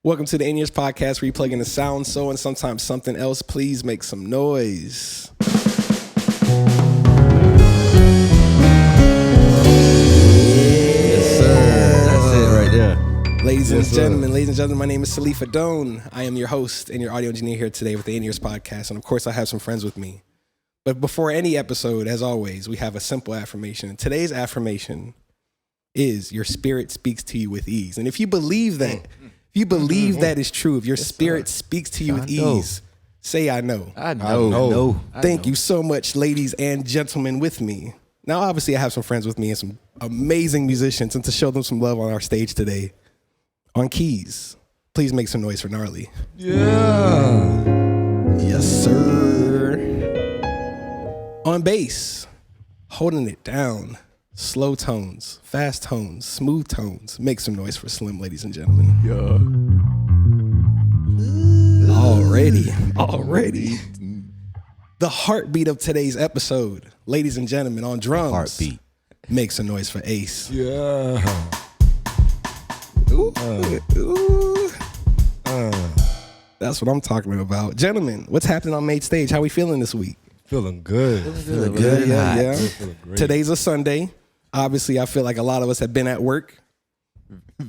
Welcome to the In-Ears Podcast, where you plug in the sound, soul, and sometimes something else. Please make some noise. Yes, sir. That's it right there. Ladies and gentlemen, my name is Salif, Hidone. I am your host and your audio engineer here today with the In-Ears Podcast, and of course, I have some friends with me. But before any episode, as always, we have a simple affirmation. And today's affirmation is your spirit speaks to you with ease. And if you believe that, that is true, if your spirit speaks to you with ease, say I know. I know. Thank you so much, ladies and gentlemen, with me. Now, obviously, I have some friends with me and some amazing musicians, and to show them some love on our stage today, on keys, please make some noise for Gnarly. Yeah. Yes, sir. On bass, holding it down, slow tones, fast tones, smooth tones. Make some noise for Slim, ladies and gentlemen. Already. The heartbeat of today's episode, ladies and gentlemen, on drums. Heartbeat. Make some noise for Ace. Yeah. That's what I'm talking about. Gentlemen, what's happening on Made Stage? How we feeling this week? Feeling good. Feeling good. Yeah. Feeling great. Today's a Sunday. Obviously, I feel like a lot of us have been at work.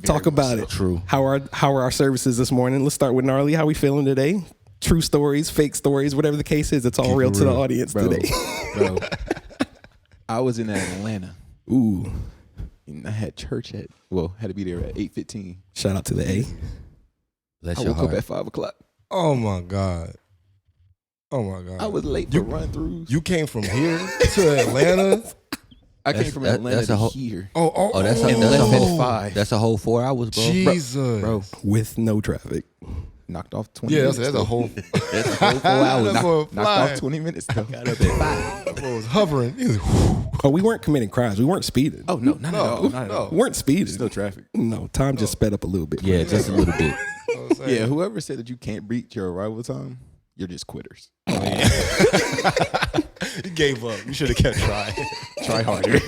Talk about it. True. How are our services this morning? Let's start with Gnarly. How we feeling today? True stories, fake stories, whatever the case is, it's all real to the audience today. Bro, I was in Atlanta. Ooh. And I had church had to be there at 8:15. Shout out to the A. Bless I your woke heart. up at 5 o'clock. Oh my God. I was late for run-throughs. You came from here to Atlanta? I came from Atlanta that's a to whole- here. Oh, that's a And left whole at 5. That's a whole 4 hours, bro. Jesus. Bro, With no traffic. knocked off 20 Yeah, minutes. that's a though. whole. That's a whole 4 hours. That's a Knocked fly. off 20 minutes though. Got up at 5. That boy was hovering. He was, Oh, we weren't committing crimes. We weren't speeding. Oh, no, not at all. Not at all. We weren't speeding. Still traffic. No, time just sped up a little bit. Yeah, just a little bit. you know what I'm saying? Yeah, whoever said that you can't beat your arrival time, you're just quitters. You gave up. You should have kept trying. Try harder.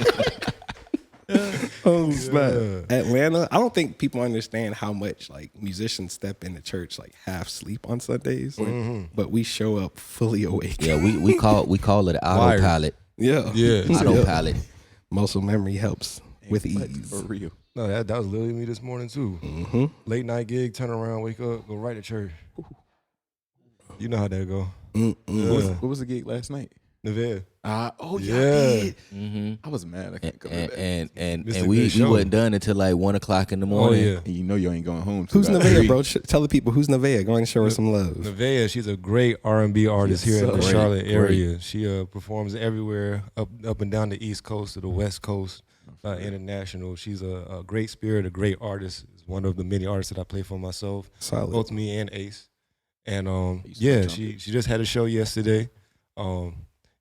Oh, snap. Atlanta, I don't think people understand how much like musicians step into church like half sleep on Sundays, but we show up fully awake. Yeah, we call it autopilot. Yeah. Yeah. Autopilot. Muscle memory helps with But ease. for real. No, that was literally me this morning too. Late night gig, turn around, wake up, go right to church. You know how that go. What was the gig last night? Nevada. Oh yeah, Yeah. I did. Mm-hmm. I was mad. I can't go to that. And It's a we good show. wasn't done until like 1 o'clock in the Oh morning. yeah. And you know you ain't going home. till Who's about Nevaeh, 3. bro? Tell the people who's Nevaeh. Go and show her some love. Nevaeh, she's a great R&B artist Yes, here in the sir. Charlotte Great. area. She performs everywhere, up and down the East Coast to the West Coast, international. She's a great spirit, a great artist. Is one of the many artists that I play for myself, Solid. both me and Ace. And used to yeah, play she just had a show yesterday.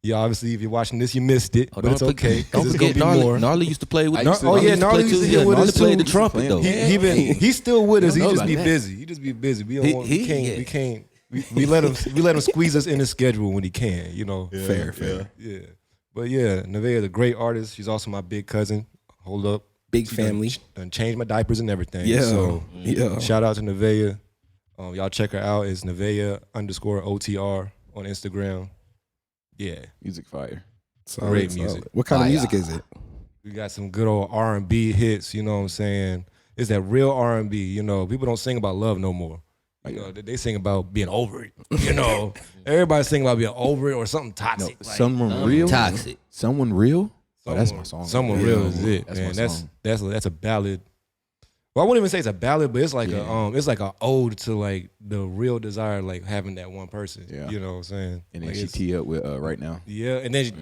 Yeah, obviously, if you're watching this, you missed it, Oh, but it's okay. 'cause Don't it's forget gonna be more. Gnarly used to play with. I used to- Oh yeah, Gnarly play used to too. get with Gnarly us played too. the trumpet though. He still with us. He Don't know just be about that. busy. He just be busy. We don't want, we he- can't. We let him squeeze us in his schedule when he can. You know. Fair. Yeah. But yeah, Nevaeh is a great artist. She's also my big cousin. Hold up. Big She family. Done changed my diapers and everything. Yeah. So Yeah. shout out to Nevaeh. Y'all check her out. It's Nevaeh_OTR on Instagram. Yeah. Music fire. Solid, Great solid. music. What kind of Fire. music is it? We got some good old R&B hits, you know what I'm saying? It's that real R&B, you know. People don't sing about love no more. You know, they sing about being over it, you know. Everybody's singing about being over it or something No, toxic. like, someone real. Toxic. Someone real. Oh, that's my song. Someone Yeah. real is it, That's man. my That's song. that's a ballad. Well, I wouldn't even say it's a ballad, but it's like it's like an ode to like the real desire, like having that one person. Yeah. You know what I'm saying? And then Like, she it's- tee up with right now. yeah, and then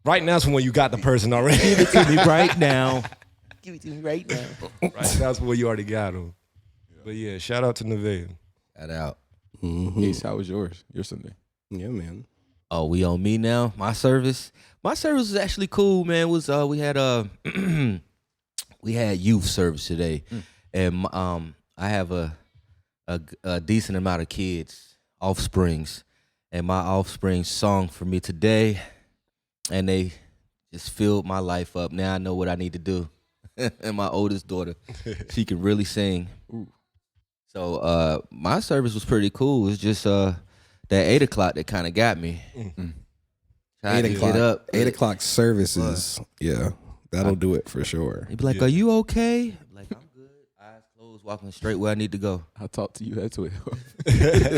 right now's when you got the person already. Give it to me right now. Give it to me right now. Right, that's when you already got them. But yeah, shout out to Nevaeh. Shout out. Ace, how was yours? Your Sunday? Yeah, man. Oh, we on me now. My service was actually cool, man. It was we had we had youth service today, and I have a decent amount of kids, offsprings, and my offspring song for me today, and they just filled my life up. Now I know what I need to do. And my oldest daughter, she can really sing. So my service was pretty cool. It's just that 8 o'clock that kind of got me. Trying to get up. 8 o'clock services. Yeah, that'll do it for sure. He'd be like, "Are you okay?" I'm like, "I'm good." Eyes closed, walking straight where I need to go. I'll talk to you at 12.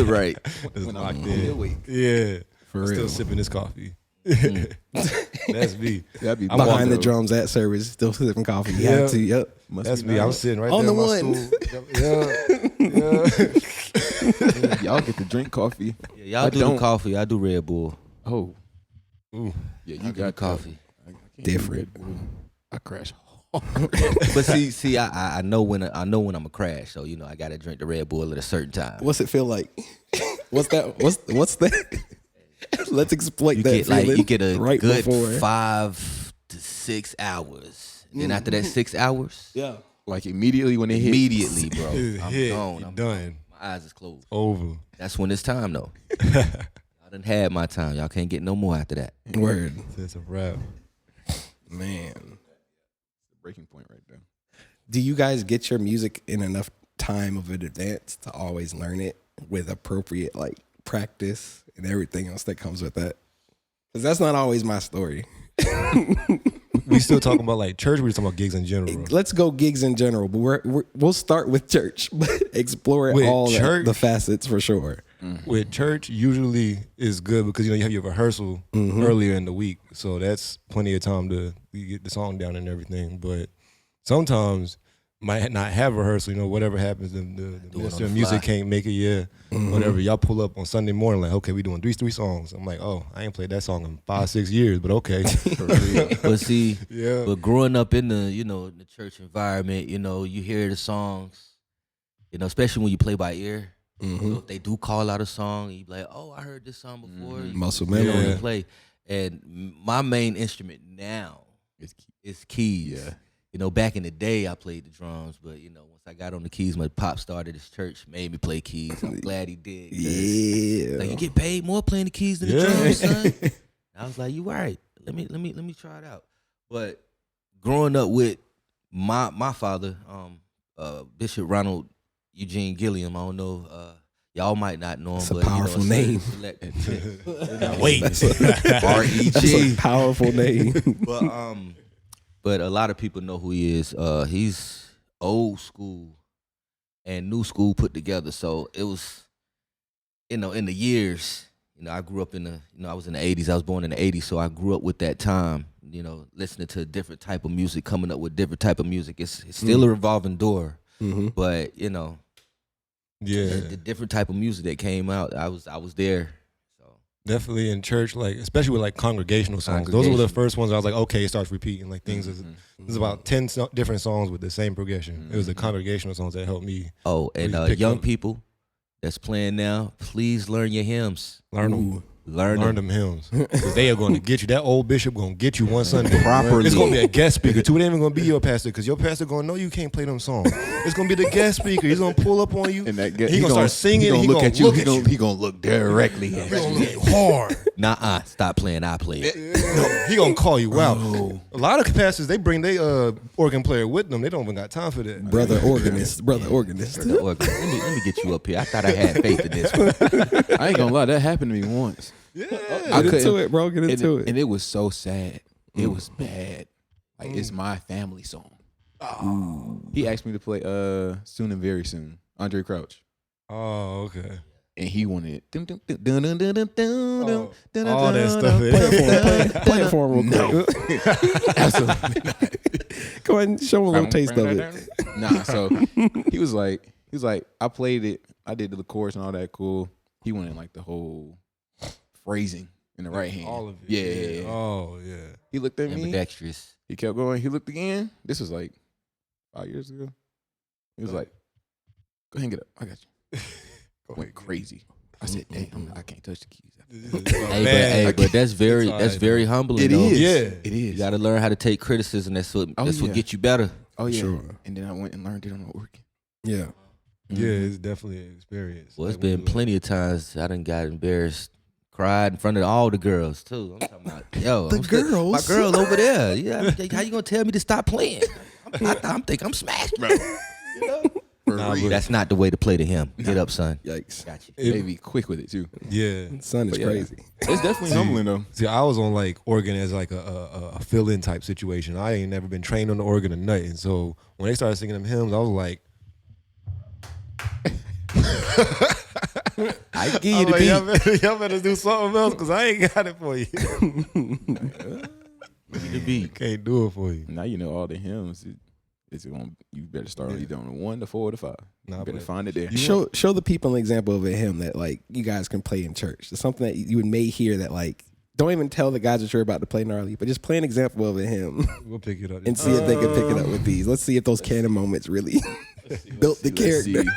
Right. It's When locked I'm in. awake. Yeah. For I'm real. still sipping this coffee. That's me. That'd be I'm Behind the though. drums at service, still sipping coffee. You Yeah. have to. Yep. That's me. I'm sitting right On there the on my one. stool. Yeah. Y'all get to drink coffee. Yeah, y'all I do don't. the coffee. I do Red Bull. Oh, Ooh. yeah, I you do got coffee. I can't Different. do Red Bull. I crash. But see, I know when I'm a crash. So I got to drink the Red Bull at a certain time. What's it feel like? What's that? What's that? Let's exploit You that. get feeling you get a right good before. 5 to 6 hours. And then after that 6 hours, Yeah. Like immediately when it hit. immediately, bro, It's I'm hit. gone. You're I'm done. My eyes is closed. Over. That's when it's time though. I done had my time. Y'all can't get no more after that. Word, It's a wrap. man. Breaking point right there. Do you guys get your music in enough time of an advance to always learn it with appropriate practice and everything else that comes with that? Because that's not always my story. We still talking about church. We talking about gigs in general. Let's go gigs in general, but we'll start with church, but explore With all church? the facets for sure. With church, usually is good because you have your rehearsal earlier in the week, so that's plenty of time to get the song down and everything. But sometimes might not have rehearsal. Whatever happens, the minister of music can't make it. Whatever. Y'all pull up on Sunday morning, okay, we doing three songs. I'm like, oh, I ain't played that song in 5-6 years, but okay. But see, Yeah. but growing up in the church environment, you hear the songs, especially when you play by ear. If they do call out a song, you be like, "Oh, I heard this song before." Muscle You know, memory. you play, and my main instrument now is keys. Yeah. Back in the day, I played the drums, but once I got on the keys, my pop started his church, made me play keys. I'm glad he did. 'Cause, Yeah. you get paid more playing the keys than the drums, son. I was like, "You right? Let me try it out." But growing up with my father, Bishop Ronald Eugene Gilliam, I don't know, y'all might not know him, That's a but powerful name. Wait. That's a powerful name. But a lot of people know who he is. He's old school and new school put together. So it was, in the years, I grew up I was in the 80s. I was born in the 80s, so I grew up with that time, listening to a different type of music, coming up with different type of music. It's still a revolving door, but, Yeah. the different type of music that came out, I was there. So Definitely in church, especially with congregational songs. Those were the first ones I was like, okay, it starts repeating. There's about 10 different songs with the same progression. It was the congregational songs that helped me. Oh, and Really pick young up. people that's playing now, please learn your hymns. Learn them. Learn them. hymns. Because they are going to get you. That old bishop going to get you one Sunday. Properly. It's going to be a guest speaker too. It ain't even going to be your pastor because your pastor going to know you can't play them songs. It's going to be the guest speaker. He's going to pull up on you. And that he going to start singing. He He gonna going to look at you. He gonna look directly at He going to you. look hard. Nuh-uh. Stop playing. I play it. He going to call you out. A lot of pastors, they bring their organ player with them. They don't even got time for that. Brother organist. Let me get you up here. I thought I had faith in this one. I ain't gonna lie, that happened to me once. Yeah. I Get into couldn't- it, bro. Get into it. And it was so sad. It was bad. It's my family song. He asked me to play Soon and Very Soon, Andre Crouch. Oh, okay. And he wanted All that stuff. Play it for him real No. quick. Absolutely not. Go ahead and show him a little taste of it. Nah, so he was like, I played it. I did the chorus and all that cool. He wanted the whole phrasing in the right hand. All of it. Yeah. Oh, yeah. He looked at me. Ambidextrous. He kept going. He looked again. This was 5 years ago. He was like, go hang it up. I got you. Went crazy. I said, dang, I can't touch the keys. But that's very humbling. It though. is. Yeah. It is. You got to learn how to take criticism. That's what yeah. gets you better. Oh, yeah. Sure. And then I went and learned it on the organ. Yeah. Yeah, it's definitely an experience. Well, it's Like, when been you- plenty of times I done got embarrassed, cried in front of all the girls too. I'm talking about girls? my girl over there. Yeah, how you gonna tell me to stop playing? I think I'm smashed. For Nah, real. but- That's not the way to play the hymn. Get up, son. Yikes. Got you. They be quick with it too. Yeah. Son is But yeah. crazy. It's definitely humbling though. See, I was on like organ as like a fill-in type situation. I ain't never been trained on the organ or nothing. So when they started singing them hymns, I was like, I give I'm you the like, beat. y'all better do something else because I ain't got it for you. The beat. Can't do it for you. Now you know all the hymns. It's going. You better start either on the 1, the 4, or the 5. Nah, You better but- find it there. Show the people an example of a hymn that like you guys can play in church. It's something that you may hear that like don't even tell the guys that you're about to play gnarly, but just play an example of a hymn We'll pick it up. and see if they can pick it up with these. Let's see if those canon moments really built the Let's see. character.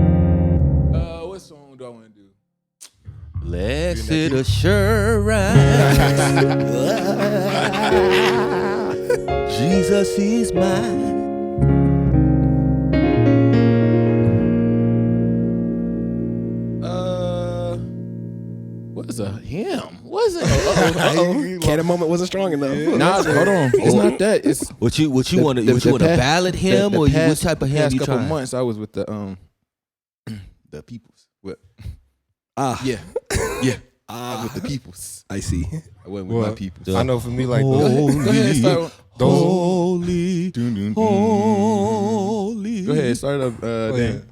What song do I want to do? Blessed assurance, Jesus is mine. What's a hymn? What's it? Canon moment wasn't strong enough. Nah, hold on. It's not that. It's What you want? the- What you the want? A past- ballad hymn, the or what past- type of hymn past you couple trying? months I was with the peoples. What? Ah, Yeah, yeah. I was with the peoples. I see. I wasn't with my Well, peoples. I know for me, like, Go ahead, start. those, Holy, Dun, dun, dun. holy. Go ahead, start up. Dan.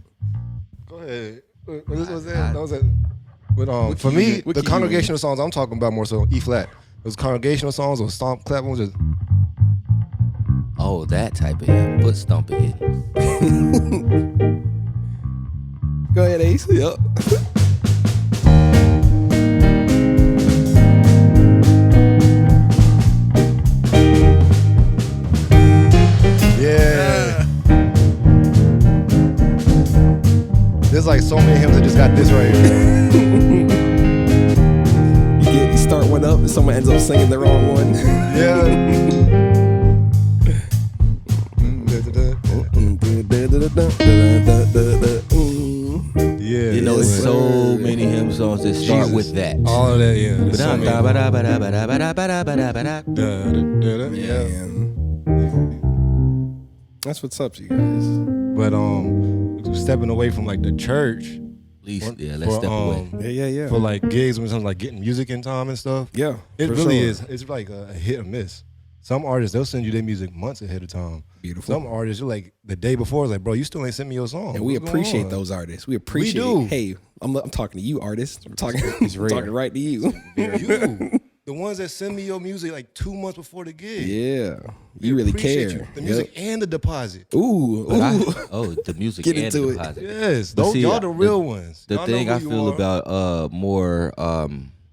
Go ahead. What was that? That was it. But What for key me, you- what the key you congregational songs I'm talking about more so E flat. Those congregational songs or stomp clap ones, just Oh, that type of hymn. Foot stomping hymn. Go ahead, Ace. Yep. yeah. There's like so many hymns that just got this right here. You start one up and someone ends up singing the wrong one. Yeah. You know, yeah. there's so many hymn songs that start Jesus. with that. All of that, yeah. There's so many. Yeah. Yeah. That's what's up, you guys. But stepping away from like the church. Please, yeah, let's step away. Yeah. For like gigs when it comes to like getting music in time and stuff. Yeah, It for really sure. is. It's like a hit or miss. Some artists, they'll send you their music months ahead of time. Beautiful. Some artists, you're like the day before, it's like, bro, you still ain't sent me your song. And we What's going appreciate on? those artists. We appreciate do. it. Hey, I'm talking to you, artists. I'm talking, rare. talking right to you. You, the ones that send me your music like 2 months before the gig. Yeah. We You really appreciate care. you. The music and the deposit. Yep. Ooh. But Ooh. the music Get and into the it. deposit. Yes, But those see, y'all the real ones. The Y'all know thing who I you feel are. about more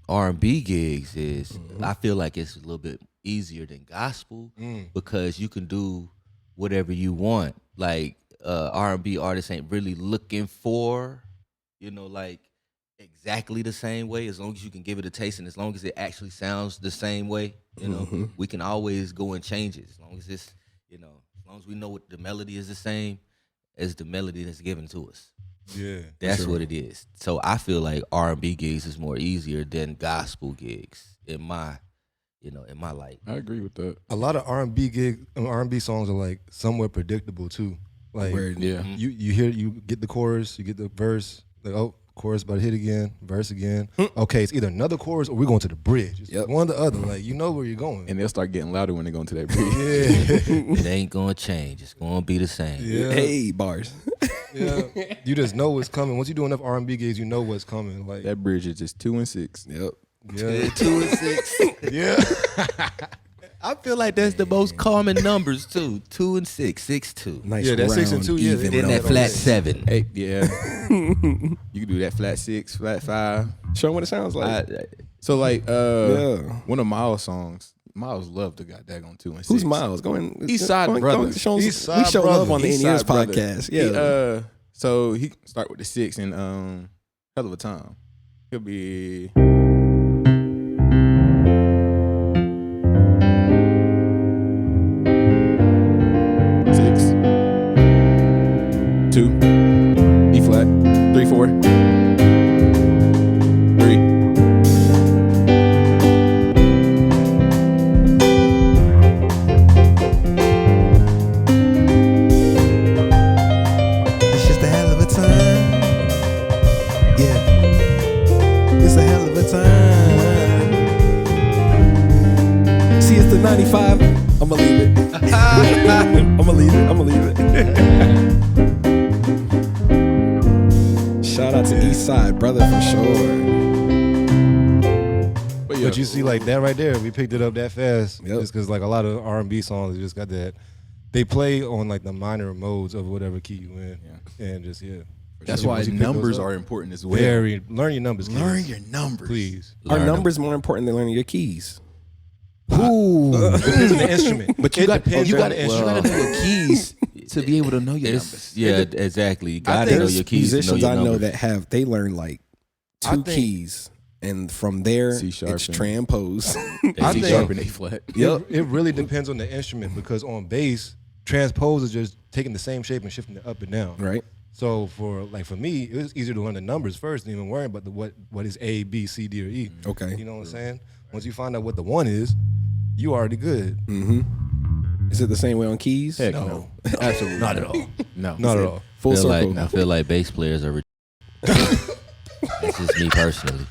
R&B gigs is I feel like it's a little bit easier than gospel because you can do whatever you want. Like R&B artists ain't really looking for, like exactly the same way. As long as you can give it a taste and as long as it actually sounds the same way, we can always go and change it. As long as it's, as long as we know what the melody is the same as the melody that's given to us. Yeah. That's what it is. So I feel like R&B gigs is more easier than gospel gigs in my light. I agree with that. A lot of R&B songs are like somewhat predictable too. Like Word. Yeah. you get the chorus, you get the verse, like, oh, chorus about to hit again, verse again. Okay, it's either another chorus or we're going to the bridge. It's Yep. one or the other. Like you know where you're going. And they'll start getting louder when they go into that bridge. Yeah. It ain't gonna change. It's gonna be the same. Yeah. Hey, bars. Yeah. You just know what's coming. Once you do enough R&B gigs, you know what's coming. Like That bridge is just 2 and 6. Yep. yeah. 2 and 6. Yeah. I feel like that's the most common numbers too. 2 and 6, 6, 2. Nice. Yeah, that's 6 and round, 2, yeah, even they Then know that it flat already. 7. Hey, yeah. You can do that flat 6, flat 5. Show them what it sounds like. So like Yeah. one of Miles' songs, Miles loved the goddamn 2 and 6. Who's Miles? Going East Side Brothers. Show East we Side show love on the East In-Ears Side Brothers. podcast. Yeah. So he start with the 6 and Hell of a Time. He'll be six, 2, E flat, 3, 4, 3, 95. I'ma leave it. I'ma leave it. Shout out to East Side, brother, for sure. But you see, like that right there, we picked it up that fast. Yep. Just because like a lot of R&B songs just got that. They play on like the minor modes of whatever key you in, and just That's why numbers are important as well. Learn your numbers. Learn your numbers, please. Are numbers more important than learning your keys? Ooh, it depends on the instrument. But you got to know Well, your keys to be able to know your numbers. Yeah, exactly. You got to know your keys. Musicians to know your I know numbers. that they learn like two keys, and from there C sharp it's and- transpose. I C think- sharp and A flat. It really depends on the instrument because on bass, transpose is just taking the same shape and shifting it up and down. Right. So for me, it was easier to learn the numbers first than even worrying about what is A, B, C, D, or E. Okay. You know what I'm saying? Once you find out what the one is, you already good. Is it the same way on keys? Heck no. Absolutely Not at all. No. Not at all. Full feel circle. I feel like bass players are. That's just me personally.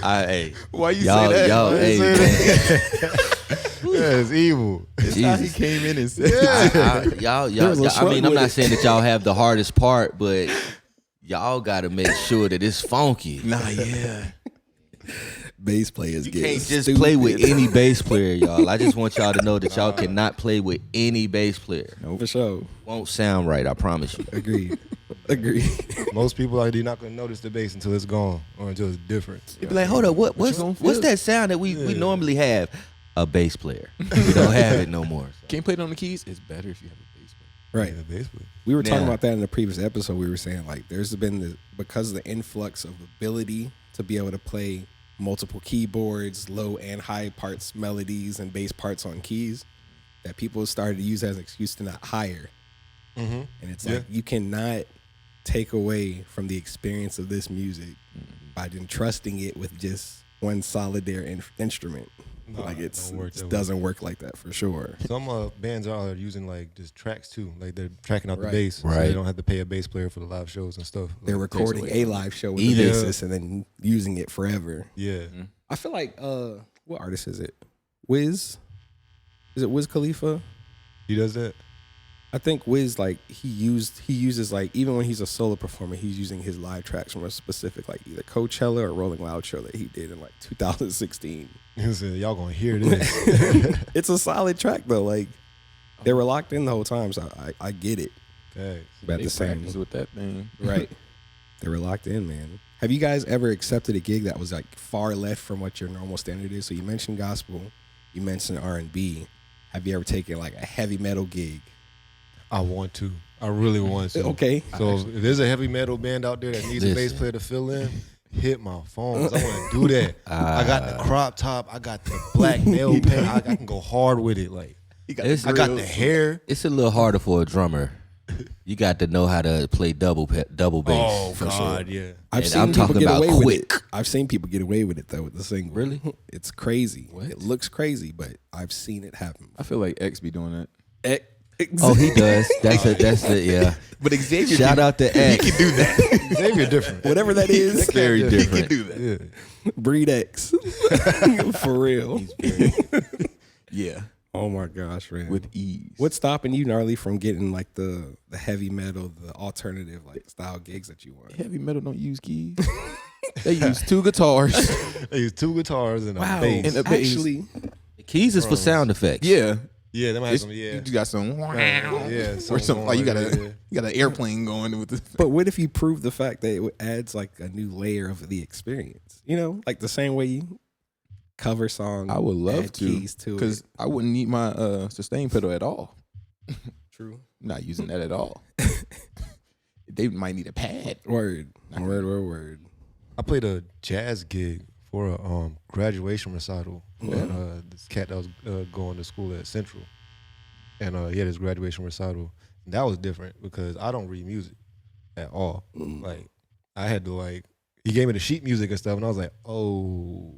Hey, Why you y'all, say that? y'all, Why hey, you say man. That's evil. That's how he Jesus. came in and said was a I mean, I'm with not it. saying that y'all have the hardest part, but y'all got to make sure that it's funky. Nah, yeah. Bass players You get can't just stupid. play with any bass player, y'all. I just want y'all to know that y'all cannot play with any bass player. For sure. Won't sound right, I promise you. Agreed. Agreed. Most people are not going to notice the bass until it's gone or until it's different. They be like, hold up, what's gonna feel? that sound that we normally have? A bass player. We don't have it no more. Can't play it on the keys. It's better if you have a bass player. Right. Yeah, bass player. We were talking Now- about that in the previous episode. We were saying like there's been because of the influx of ability to be able to play multiple keyboards, low and high parts, melodies, and bass parts on keys, that people started to use as an excuse to not hire. Mm-hmm. And it's like you cannot take away from the experience of this music by entrusting it with just one solitary instrument. No, like it don't work that way. doesn't work like that for sure. Some bands are using like just tracks too. Like they're tracking out Right. the bass. So Right. they don't have to pay a bass player for the live shows and stuff. They're Like, recording away a live show with Either- the bassist and then using it forever. yeah. I feel like what artist is it? Wiz? Is it Wiz Khalifa? He does that? I think Wiz, like he uses like, even when he's a solo performer, he's using his live tracks from a specific like either Coachella or Rolling Loud show that he did in like 2016. He said, y'all gonna hear this. It's a solid track though. Like they were locked in the whole time, so I get it. Thanks. But at They the same, practice with that thing. right? They were locked in, man. Have you guys ever accepted a gig that was like far left from what your normal standard is? So you mentioned gospel, you mentioned R&B. Have you ever taken like a heavy metal gig? I want to. I really want to. Okay. So if there's a heavy metal band out there that needs a bass Listen. player to fill in, hit my phone 'cause I want to do that. I got the crop top. I got the black nail paint. I can go hard with it. Like It's, I got the hair. it's a little harder for a drummer. You got to know how to play double bass. Oh God, yeah. I've And seen I'm people talking get about away with quick. it. I've seen people get away with it though with the single. Really? It's crazy. What? It looks crazy, but I've seen it happen. I feel like X be doing that. Oh, he does. That's it. Yeah. But Xavier Shout out to X. can do that. Xavier different. Whatever that is, Very He different. do that. Yeah. breed X. For real. Yeah. Oh my gosh, man. With ease. What's stopping you, Gnarly, from getting like the heavy metal, the alternative like style gigs that you want? Heavy metal don't use keys. They use two guitars. They use two guitars and a Wow. bass. And a bass. Actually, The keys is for sound effects. Yeah. Yeah, them have It's- some. Yeah, You got some. yeah. Or something like you got yeah. an airplane going with the. but what if you prove the fact that it adds like a new layer of the experience? You know, like the same way you cover songs. I would love add to, keys to because it. I wouldn't need my sustain pedal at all. True. Not using that at all. They might need a pad. Word. Word. I played a jazz gig for a graduation recital. And, this cat that was going to school at Central, and he had his graduation recital. And that was different because I don't read music at all. Like I had to like he gave me the sheet music and stuff, and I was like, oh,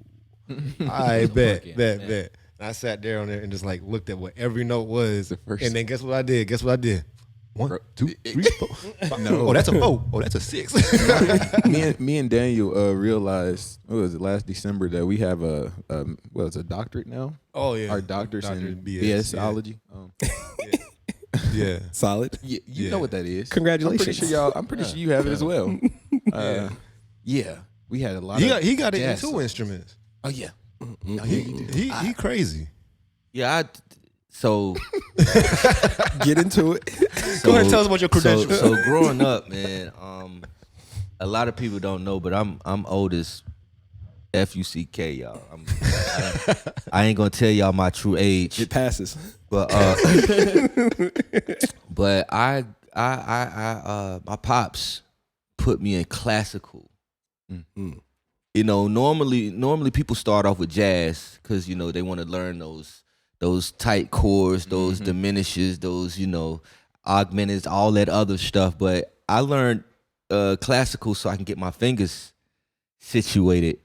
I bet. And I sat there on there and just like looked at what every note was, The first- and then guess what I did? 1, 2, 3, 4. 5. No. Oh, that's a 4. Oh, that's a 6. me and Daniel realized, what was it, last December, that we have a doctorate now. Oh yeah, Our doctors in Doctorate BS, BSology. yeah. Solid. You know what that is. Congratulations. I'm pretty sure you have it as well. Yeah, we had a lot. He got it in jazz 2 songs. instruments. Oh yeah. Oh, yeah, you do. He crazy. Yeah, so Get into it. Go ahead and tell us about your credentials. So growing up, man, a lot of people don't know, but I'm oldest FUCK, y'all. I ain't gonna tell y'all my true age, It passes. but I my pops put me in classical. You know, normally people start off with jazz because you know they want to learn those tight chords, those diminishes, those augmenteds, all that other stuff. But I learned classical so I can get my fingers situated.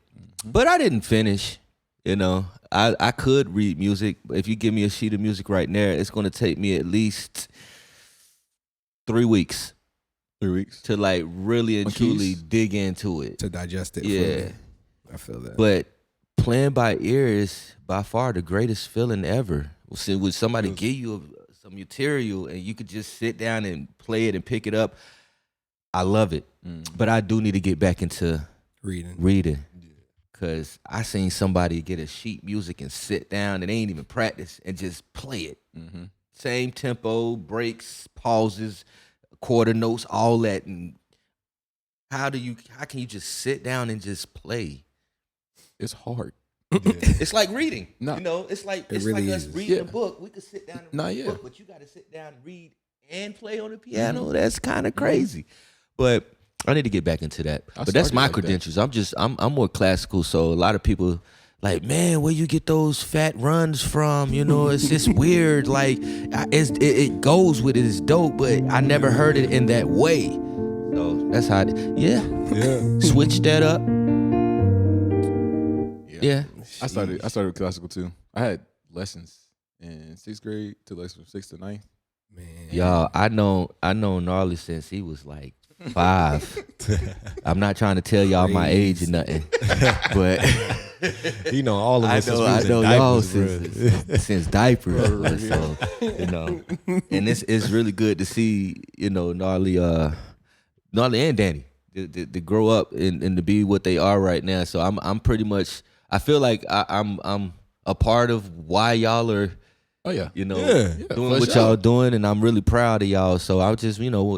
But I didn't finish. You know, I could read music. But if you give me a sheet of music right now, it's going to take me at least 3 weeks. 3 weeks. To like really and On truly keys? dig into it. To digest it. Yeah. Fully. I feel that. But playing by ear is by far the greatest feeling ever. Would somebody give you some material and you could just sit down and play it and pick it up? I love it. But I do need to get back into reading. Because I seen somebody get a sheet music and sit down and they ain't even practice and just play it. Same tempo, breaks, pauses, quarter notes, all that. And how can you just sit down and just play? It's hard. It's like reading. No. You know, it's like really us is. reading Yeah. a book. We could sit down and Nah, read yeah. a book, but you got to sit down and read and play on the piano. That's kind of crazy. But I need to get back into that. But that's started my like that. credentials. I'm more classical. So a lot of people like, man, where you get those fat runs from? You know, it's just weird. Like it goes with it. It's dope, but I never heard it in that way. So that's how. Yeah. Switch that up. Yeah. I started with classical too. I had lessons in 6th grade, took lessons from 6th to 9th. Man. Y'all, I know Gnarly since he was like 5. I'm not trying to tell y'all my age or nothing, but You know, all of us. I know y'all since diapers. Bro. So, you know, and it's really good to see, you know, Gnarly and Danny to grow up and to be what they are right now. So I'm pretty much. I feel like I'm a part of why y'all are. Oh yeah. You know, Yeah. doing for what sure. y'all doing, and I'm really proud of y'all. So I just, you know,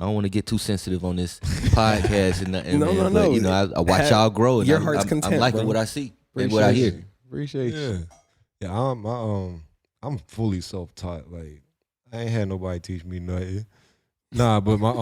I don't want to get too sensitive on this podcast and nothing. No, man, no. But, you know, I watch y'all grow, and Your I'm, heart's I'm, content, I'm liking bro. what I see and what I hear. Appreciate you. Yeah. I'm fully self-taught. Like I ain't had nobody teach me nothing. Nah, but my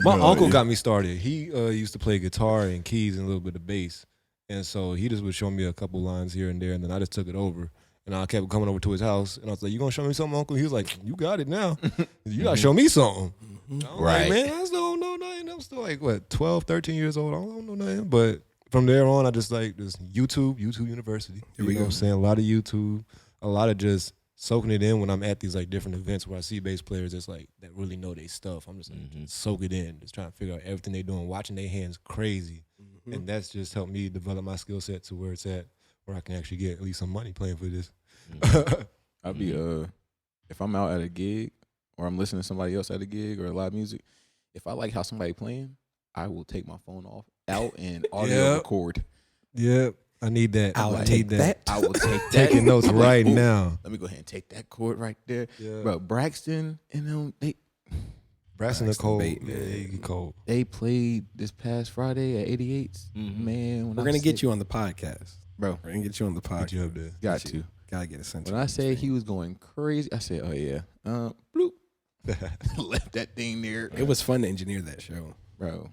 my uncle got me started. He used to play guitar and keys and a little bit of bass, and so he just would show me a couple lines here and there, and then I just took it over. And I kept coming over to his house, and I was like, "You gonna show me something, Uncle?" He was like, "You got it now. You gotta show me something." I'm Right. like, man, I still don't know nothing. I'm still like, what, 12, 13 years old. I don't know nothing. But from there on, I just like this YouTube University. Here we know go. what I'm saying? A lot of YouTube, a lot of just soaking it in when I'm at these like different events where I see bass players that's like that really know their stuff. I'm just like, just soak it in, just trying to figure out everything they doing, watching their hands crazy. And that's just helped me develop my skill set to where it's at, where I can actually get at least some money playing for this. I'd be if I'm out at a gig or I'm listening to somebody else at a gig or live music, if I like how somebody playing, I will take my phone out and audio Yep. record. Yep, I need that. I'll I take need that. I will take that. Taking notes I'm like, right ooh, now. Let me go ahead and take that chord right there. Yeah. Bro, Braxton and them, Braxton Braxton Cole, Bate, yeah, man. he cold. they played this past Friday at 88's. Man, when We're gonna get you on the podcast. bro. We're gonna get you on the podcast. Get you up there. Got to. Gotta get a sense. When I say he was going crazy, I said, "Oh yeah, bloop." Left that thing there. it was fun to engineer that show. Bro,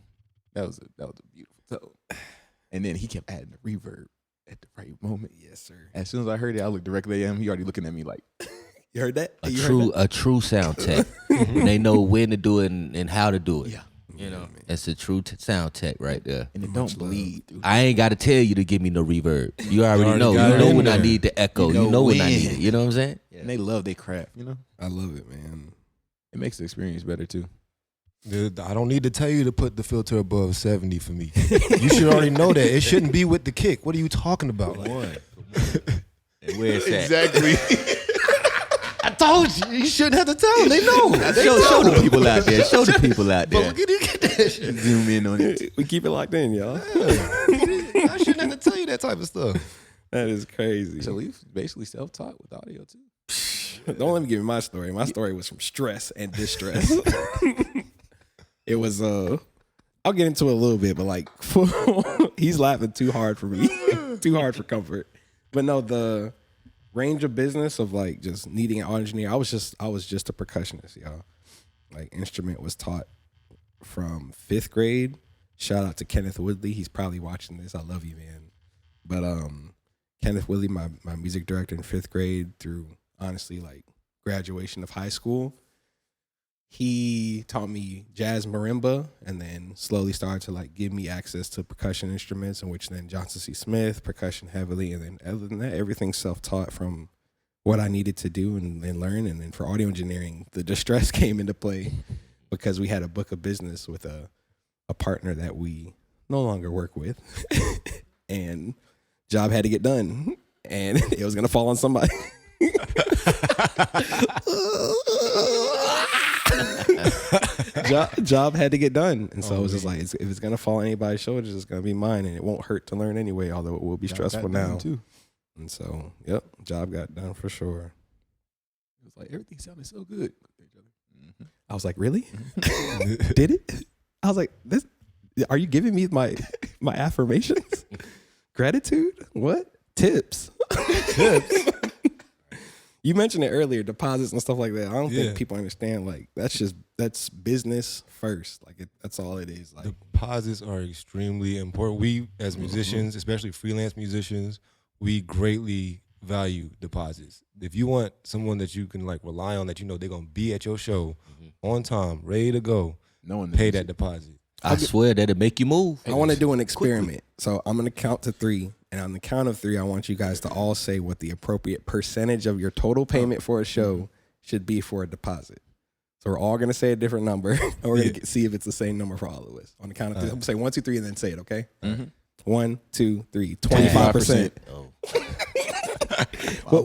that was a beautiful tone. And then he kept adding the reverb at the right moment. Yes, sir. As soon as I heard it, I looked directly at him. He already looking at me like, You heard that? A You heard that? true sound tech. They know when to do it and how to do it. yeah. You know, that's a true sound tech right there. And it don't bleed. Dude. I ain't got to tell you to give me no reverb. You already know. got You it know in when I there. need the echo. You know You know when I when. need it. You know what I'm saying? Yeah. and they love their craft. You know, I love it, man. it makes the experience better too. Dude, I don't need to tell you to put the filter above 70 for me. You should already know that. It shouldn't be with the kick. What are you talking about? Come on. And where it's at. Exactly. I told you. You shouldn't have to tell them. They know. Show the people out there. Show the people out there. But look at you get that shit. Zoom in on it. We keep it locked in, y'all. I shouldn't have to tell you that type of stuff. That is crazy. Salif basically self-taught with audio too. Don't let me give you my story. My story was from stress and distress. It was I'll get into it a little bit, but like he's laughing too hard for me. Too hard for comfort. But no, the range of business of like just needing an audio engineer, I was just a percussionist, y'all. Like instrument was taught from 5th grade. Shout out to Kenneth Woodley. He's probably watching this. I love you, man. But Kenneth Woodley, my music director in 5th grade through honestly like graduation of high school, he taught me jazz marimba and then slowly started to like give me access to percussion instruments, in which then Johnson C. Smith, percussion heavily. And then other than that, everything self-taught from what I needed to do and learn. And then for audio engineering, the distress came into play because we had a book of business with a partner that we no longer work with. And job had to get done. And it was going to fall on somebody. job had to get done, and so it was just like, if it's gonna fall on anybody's shoulders, it's gonna be mine, and it won't hurt to learn anyway. Although it will be stressful now too. And so, yep, job got done for sure. It was like everything sounded so good. I was like, really? Did it? I was like, this? Are you giving me my affirmations? Gratitude? What? Tips? You mentioned it earlier, deposits and stuff like that. I don't think people understand. Like that's business first. Like that's all it is. Like deposits are extremely important. We as musicians, especially freelance musicians, we greatly value deposits. If you want someone that you can like rely on, that you know they're gonna be at your show on time, ready to go, pay that deposit. I swear that'll make you move. I want to do an experiment. So I'm gonna count to 3. And on the count of 3, I want you guys to all say what the appropriate percentage of your total payment for a show should be for a deposit. So we're all going to say a different number. And we're going to see if it's the same number for all of us. On the count of 3, I'm going to say 1, 2, 3, and then say it, okay? 1, 2, 3, 25%. Oh. What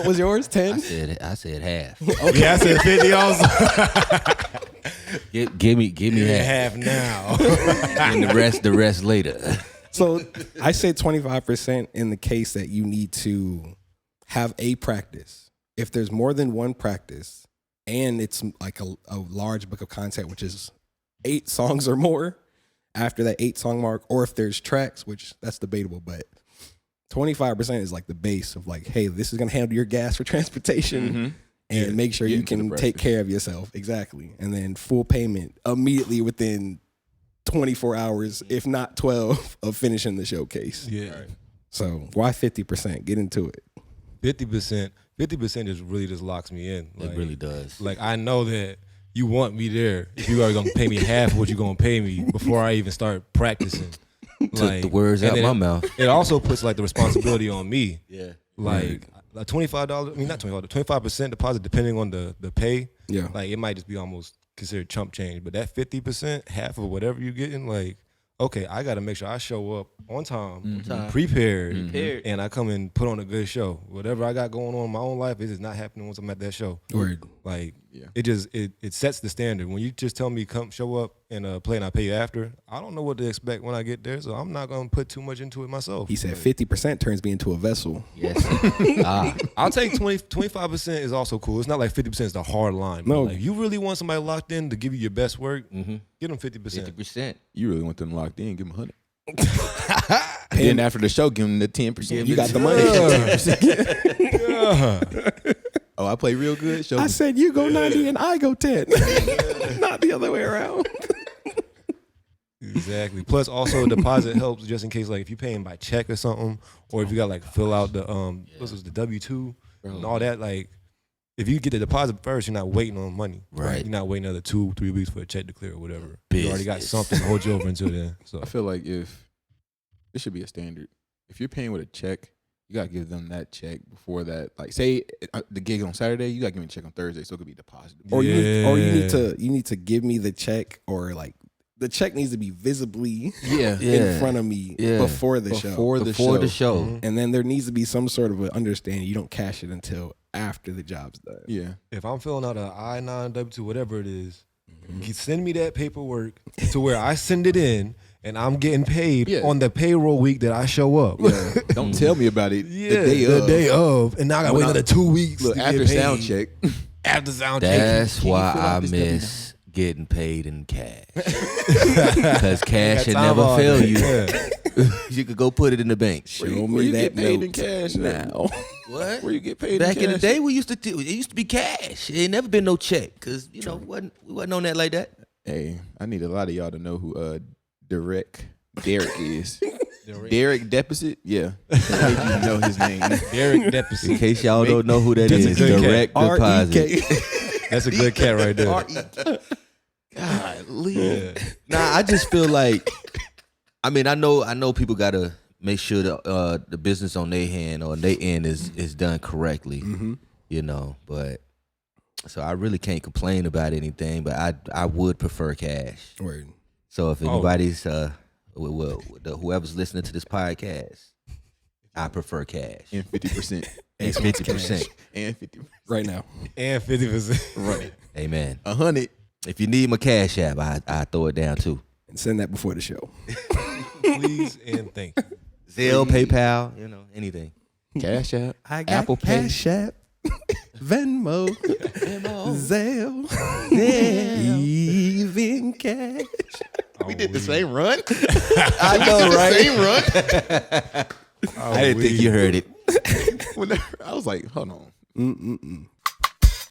was yours? 10? I said half. Okay. Yeah, I said 50 also. give me half. Half now. And the rest later. So I say 25% in the case that you need to have a practice. If there's more than one practice and it's like a large book of content, which is 8 songs or more after that 8-song mark, or if there's tracks, which that's debatable, but 25% is like the base of like, hey, this is going to handle your gas for transportation and make sure you can take care of yourself. Exactly. And then full payment immediately within 24 hours, if not 12, of finishing the showcase. Yeah. Right. So why 50%? Get into it. 50% just really just locks me in. It really does. Like I know that you want me there. If you are gonna pay me half of what you're gonna pay me before I even start practicing. Took the words out my mouth. It also puts like the responsibility on me. Yeah. Like $25, I mean not $25, 25% deposit depending on the pay. Yeah. Like it might just be almost considered chump change. But that 50%, half of whatever you're getting, like, okay, I gotta make sure I show up on time, prepared, and I come and put on a good show. Whatever I got going on in my own life, it is not happening once I'm at that show. Word. Like it sets the standard. When you just tell me come show up and play and I pay you after, I don't know what to expect when I get there, so I'm not gonna put too much into it myself. He said 50% turns me into a vessel. Yes. I'll take 25% is also cool. It's not like 50% is the hard line. No. Like, if you really want somebody locked in to give you your best work, give them 50%. 50%. You really want them locked in? Give them 100. And then after the show, give them the 10%. You got the money. Oh, I play real good. Show I me. said you go 90 and I go 10. Not the other way around. Exactly. Plus, also deposit helps just in case, like if you're paying by check or something, or if you got like fill out the what's this, the W-2 and all that. Like, if you get the deposit first, you're not waiting on money. Right. You're not waiting another 2-3 weeks for a check to clear or whatever. You already got something to hold you over until then. So I feel like if this should be a standard. If you're paying with a check you gotta give them that check before that. Like, say the gig on Saturday, you gotta give me a check on Thursday, so it could be deposited. Or you need to give me the check, or like the check needs to be visibly in front of me before the show. Before the show. And then there needs to be some sort of an understanding. You don't cash it until after the job's done. Yeah. If I'm filling out an I-9, W-2, whatever it is, you send me that paperwork to where I send it in and I'm getting paid on the payroll week that I show up. Yeah. Don't tell me about it the day of. And now I got to wait another 2 weeks. Look, after sound check. After sound check. That's why I miss getting paid in cash. Because cash should never fail you. You could go put it in the bank. Show me that get paid note in cash now. What? Where you get paid Back in the cash? day, it used to be cash. It ain't never been no check, because we wasn't on that like that. Hey, I need a lot of y'all to know who Derek is. Derek Deposit? Yeah. I you know his name. Derek Deposit. In case y'all don't know who that That's a is, good direct deposit. That's a good cat right there. Golly. Nah, I just feel like, I mean, I know people gotta make sure the business on their hand or on their end is done correctly, you know. But so I really can't complain about anything. But I would prefer cash. Word. So if anybody's whoever's listening to this podcast, I prefer cash. And 50%. And 50%. And 50%. Right now. And 50%. Right. Amen. 100. If you need my cash app, I throw it down too. And send that before the show. Please and thank you. Zelle, PayPal, you know, anything. Cash App. I got Apple Pay. Cash App, Venmo, Zelle, even cash. We did the same run. I know, right? Same run. I didn't think you heard it. I was like, hold on.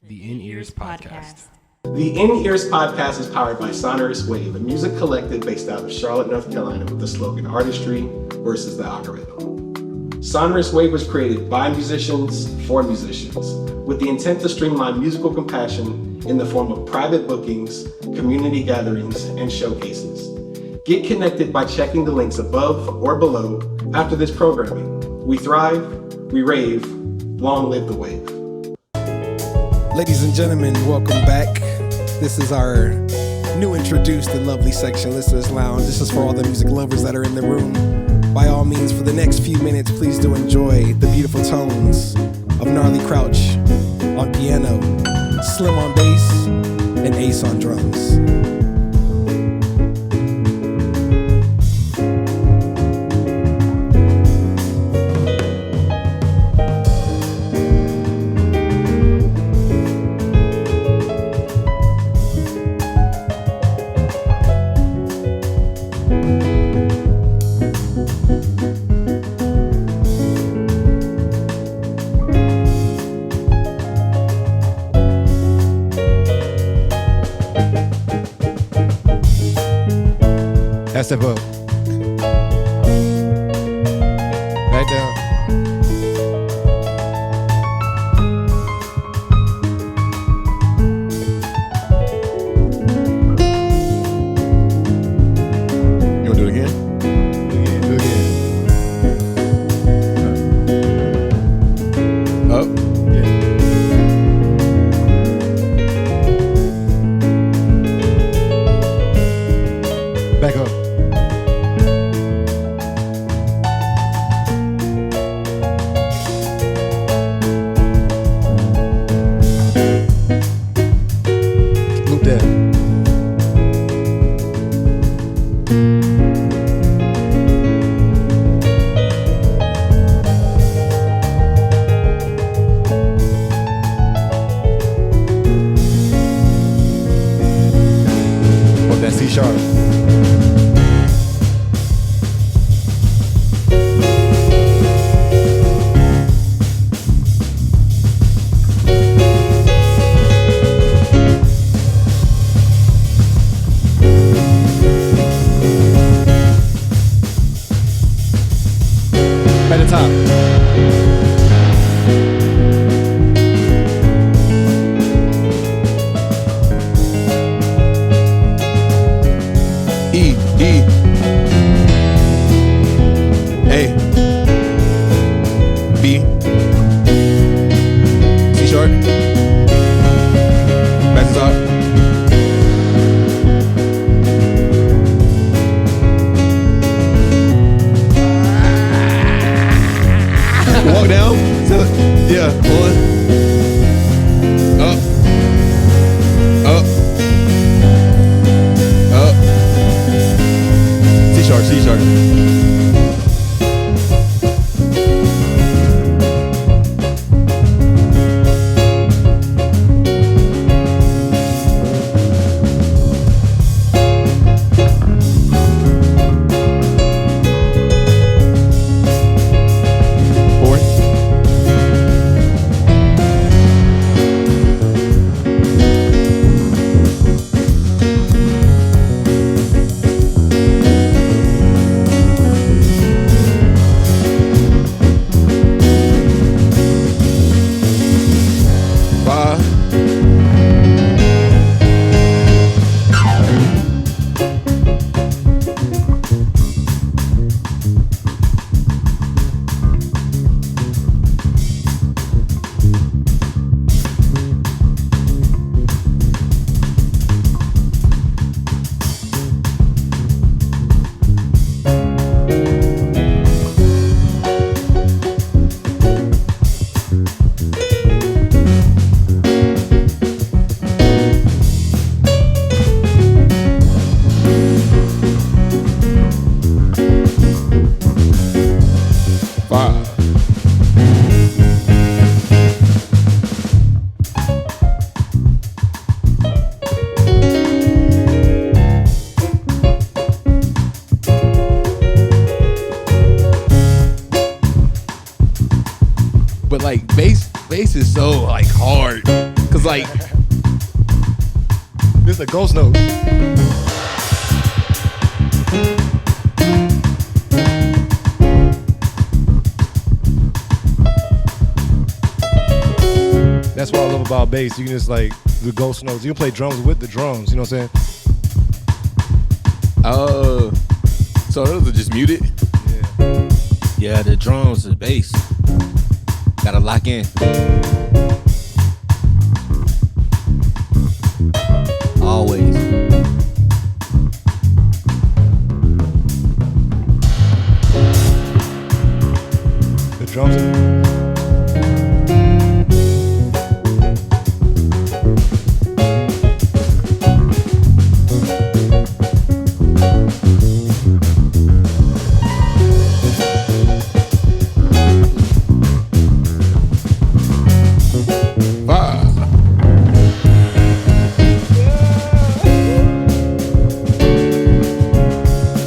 The In-Ears Podcast. The In-Ears Podcast is powered by Sonorous Wave, a music collective based out of Charlotte, North Carolina, with the slogan artistry versus the algorithm. Sonorous Wave was created by musicians for musicians, with the intent to streamline musical compassion in the form of private bookings, community gatherings, and showcases. Get connected by checking the links above or below after this programming. We thrive, we rave, long live the wave. Ladies and gentlemen, welcome back. This is our new introduced and lovely section, Listeners Lounge. This is for all the music lovers that are in the room. By all means, for the next few minutes, please do enjoy the beautiful tones of Gnarly Crouch on piano, Slim on bass, and Ace on drums. That's the vote. Back down. You want to do it again? Do it again. Up. Back up. B. C sharp. Back to top. Walk down. Yeah, one. Up. Up. Up. C sharp, C sharp. But like bass is so like hard, cause like This is a ghost note. That's what I love about bass. You can just like the ghost notes. You can play drums with the drums. You know what I'm saying? so those are just muted. Yeah. Yeah, the drums, the bass. Gotta lock in. Always. The drums.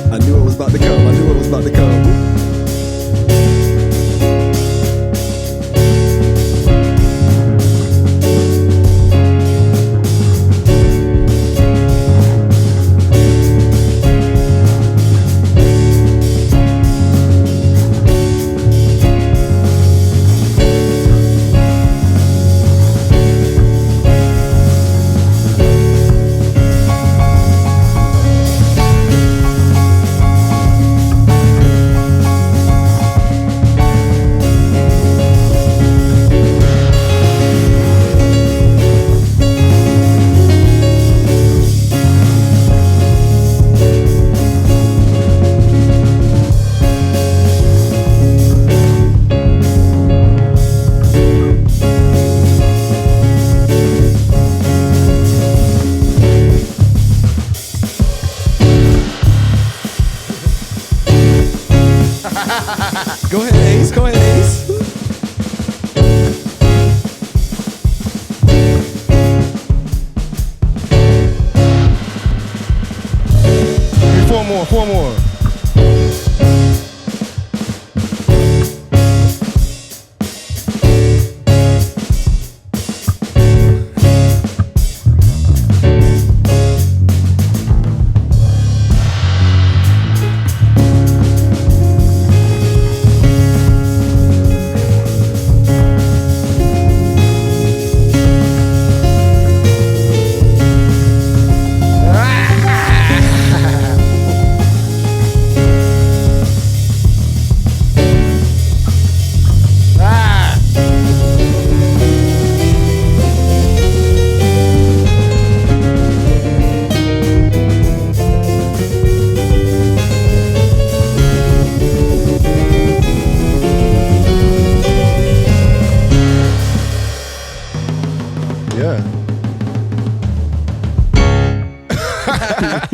I knew it was about to come. I knew it was about to come.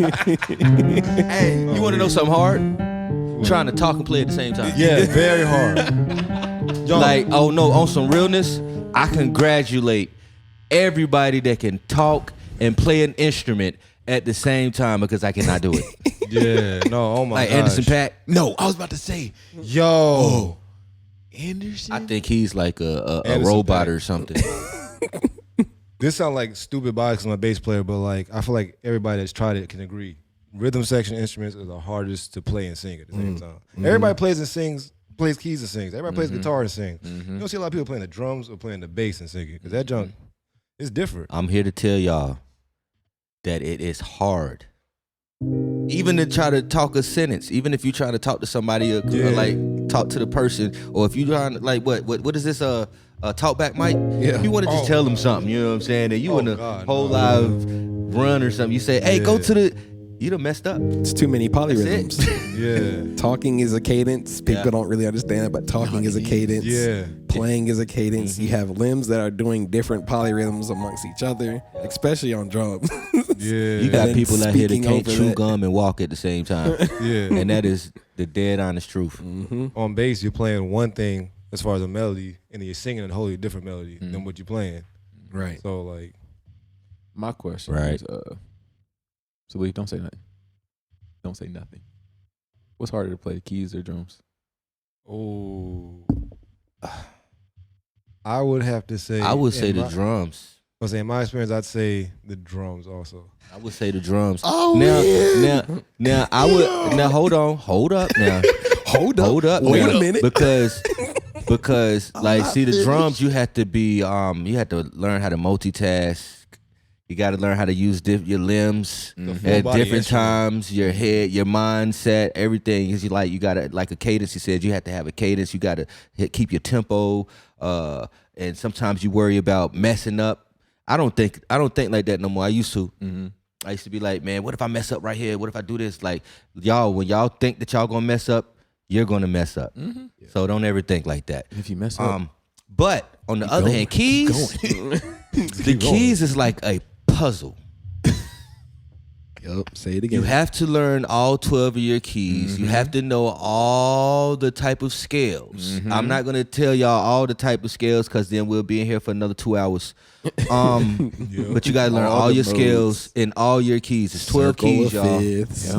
Hey, you want to know something hard? Trying to talk and play at the same time. Yeah, very hard. Yo, Like, oh no, on some realness, I congratulate everybody that can talk and play an instrument at the same time because I cannot do it. yeah, no, oh my Like gosh. Anderson .Paak, No, I was about to say Yo. Anderson. I think he's like a Anderson robot .Paak. or something. This sounds like stupid bias 'cause I'm a bass player, but like I feel like everybody that's tried it can agree. Rhythm section instruments are the hardest to play and sing at the same time. Everybody plays and sings, plays keys and sings. Everybody plays guitar and sings. You don't see a lot of people playing the drums or playing the bass and singing because that junk is different. I'm here to tell y'all that it is hard. Even to try to talk a sentence, even if you try to talk to somebody or like talk to the person, or if you trying to like what is this a talk back mic? Yeah. You want to just tell them something, you know what I'm saying? That you in a whole live run or something. You say, hey, go to the. You done messed up. It's too many polyrhythms. Yeah. Talking is a cadence. People don't really understand it, but talking is a cadence. Yeah. Playing is a cadence. You have limbs that are doing different polyrhythms amongst each other, especially on drums. Yeah. You got then people out here that speaking can't over chew that. gum and walk at the same time. Yeah. And that is the dead honest truth. On bass, you're playing one thing as far as a melody, and then you're singing a wholly different melody than what you're playing. Right. So like, My question Right. is, Salif, don't say nothing. Don't say nothing. What's harder to play, the keys or drums? oh, I would have to say. I would say in the my- drums. I say in my experience, I'd say the drums also. I would say the drums. Oh, now I would hold up now. Hold up. Wait now, a minute. because like see the drums you have to be you have to learn how to multitask. You got to learn how to use your limbs full at body different instrument. times, your head, your mindset, everything. Because you got to like a cadence. He said you have to have a cadence. You got to keep your tempo. And sometimes you worry about messing up. I don't think like that no more. I used to. I used to be like, man, what if I mess up right here? What if I do this? Like y'all, when y'all think that y'all gonna mess up, you're gonna mess up. So don't ever think like that. And if you mess up, But on the other hand, keys, the keys is like a puzzle. Yup. Say it again. You have to learn all 12 of your keys. You have to know all the type of scales. I'm not gonna tell y'all all the type of scales because then we'll be in here for another 2 hours. But you gotta learn all the your modes. scales and all your keys. It's 12 Circle keys, of y'all. fifths.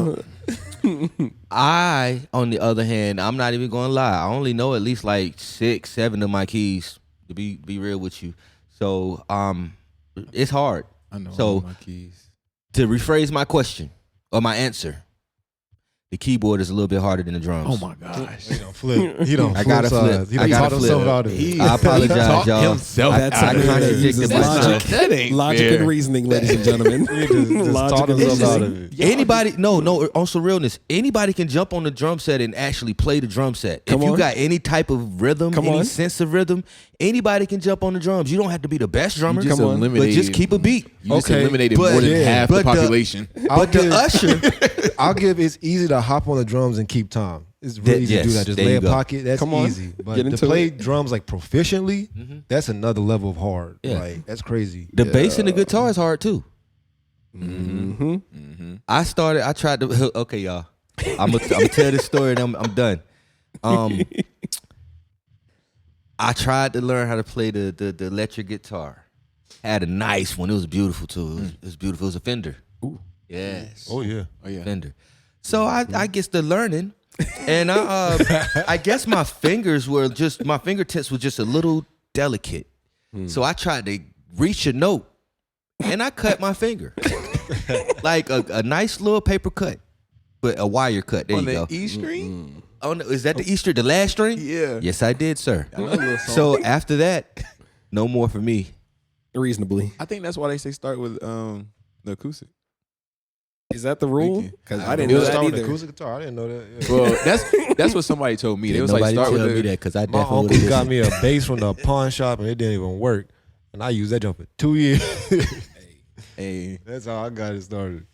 I, on the other hand, I'm not even gonna lie. I only know at least like 6, 7 of my keys. To be real with you, so it's hard. I know So all my keys. to rephrase my question or my answer, the keyboard is a little bit harder than the drums. Oh my gosh. He don't flip. He don't. I gotta flip. sides. He I done gotta taught himself flip. out of it. I apologize, y'all. himself That's I a man that contradicted uses myself. logic. That ain't Logic fair. and reasoning, ladies and gentlemen. He just Logic taught and himself out reasoning. of it. Anybody, no, on some realness, anybody can jump on the drum set and actually play the drum set. Come if you on. got any type of rhythm, Come any on. sense of rhythm, anybody can jump on the drums. You don't have to be the best drummer, You just Come on. but eliminated. just keep a beat. You just Okay, eliminated but- more than yeah, half the but the- population. I'll But the give, usher, I'll give. It's easy to hop on the drums and keep time. It's really easy to do yes, that. Just there lay you a go. pocket. That's Come on. easy. But Get to into play it. drums like proficiently, that's another level of hard. Yeah. Like that's crazy. the bass and the guitar is hard too. Mm-hmm. I tried to. Okay, y'all. I'm gonna tell this story and I'm done. I tried to learn how to play the electric guitar. Had a nice one. It was beautiful too. It was beautiful. It was a Fender. Ooh. Yes. Oh yeah. Oh yeah. Fender. So I guess the learning, and I guess my fingertips were just a little delicate. So I tried to reach a note, and I cut my finger, like a nice little paper cut, but a wire cut. There On you the go. E string? Oh, no, is that the E string, the last string? Yeah. Yes, I did, sir. I know a little song. So after that, no more for me. Reasonably. I think that's why they say start with the acoustic. Is that the rule? Thank you. Because I didn't It know was that Start with either. acoustic guitar. I didn't know that. Yeah. Well, that's what somebody told me. They was like Nobody start tell with me the that because I My definitely uncle would've got listened. me a bass from the pawn shop and it didn't even work, and I used that jump for 2 years. Hey. That's how I got it started.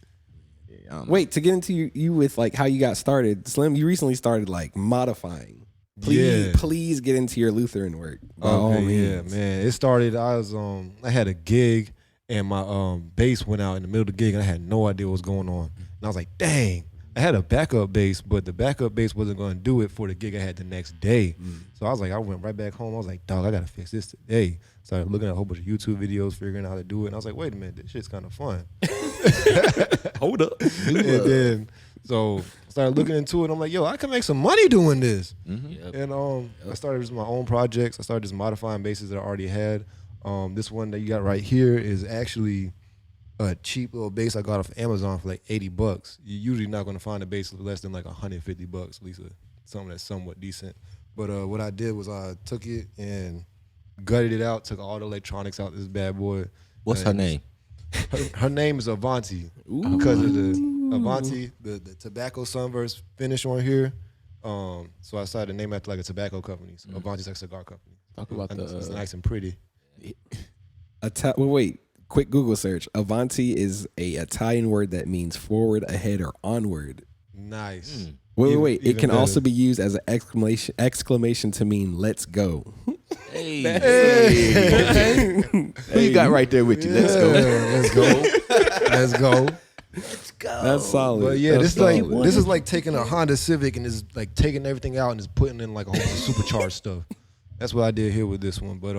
I don't know. Wait, to get into you with like how you got started, Slim, you recently started like modifying. Please get into your Lutheran work. By all Okay, means. yeah, man. It started. I had a gig, and my bass went out in the middle of the gig, and I had no idea what was going on. And I was like, dang. I had a backup bass, but the backup bass wasn't going to do it for the gig I had the next day. So I was like, I went right back home. I was like, dog, I got to fix this today. Started looking at a whole bunch of YouTube videos, figuring out how to do it. And I was like, wait a minute, this shit's kind of fun. Hold up. And then, so I started looking into it. I'm like, yo, I can make some money doing this. Yep. And I started with my own projects. I started just modifying basses that I already had. This one that you got right here is actually a cheap little bass I got off Amazon for like $80. You're usually not going to find a bass for less than like $150, at least something that's somewhat decent. But what I did was I took it and gutted it out, took all the electronics out this bad boy. What's her name? Her name is Avanti because of the Avanti, the tobacco sunburst finish on here. So I decided to name it after like a tobacco company. So Avanti's like a cigar company. Talk about It's nice and pretty. Wait. Quick Google search. Avanti is a Italian word that means forward, ahead, or onward. Nice. Wait. It Even can better. also be used as an exclamation to mean "let's go." Hey. Who you got right there with you? Let's go. Let's go. Let's go. Let's go. That's solid. But yeah, That's this is like taking a Honda Civic and is like taking everything out and just putting in like a whole bunch of supercharged stuff. That's what I did here with this one. But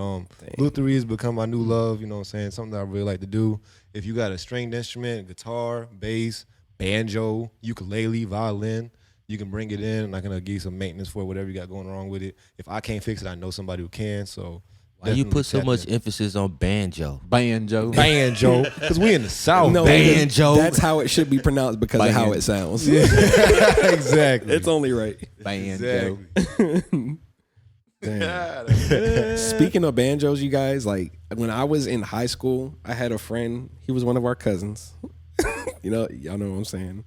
lutherie has become my new love, you know what I'm saying? Something that I really like to do. If you got a stringed instrument, guitar, bass, banjo, ukulele, violin, you can bring it in and I can give you some maintenance for whatever you got going wrong with it. If I can't fix it, I know somebody who can. So Why you put so definitely much emphasis on banjo? Banjo. banjo? Because we in the South. No, Banjo. That's how it should be pronounced because of how it sounds. Exactly. It's only right. Banjo. Exactly. Damn. Speaking of banjos, you guys, like when I was in high school, I had a friend. He was one of our cousins. Y'all know what I'm saying.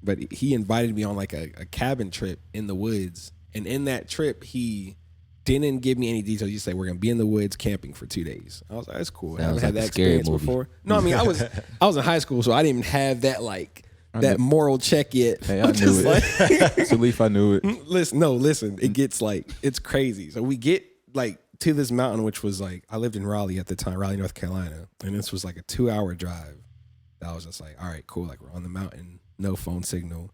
But he invited me on like a cabin trip in the woods, and in that trip, he didn't give me any details. He said we're gonna be in the woods camping for 2 days. I was like, that's cool. I haven't Sounds had like that a scary experience movie. before. No, I mean I was in high school, so I didn't even have that that moral check yet. Hey, I I'm knew just it. like- Salif, I knew it. Listen. It gets it's crazy. So we get to this mountain, which was I lived in Raleigh at the time, Raleigh, North Carolina, and this was like a 2-hour drive. I was just like, all right, cool. Like we're on the mountain, no phone signal.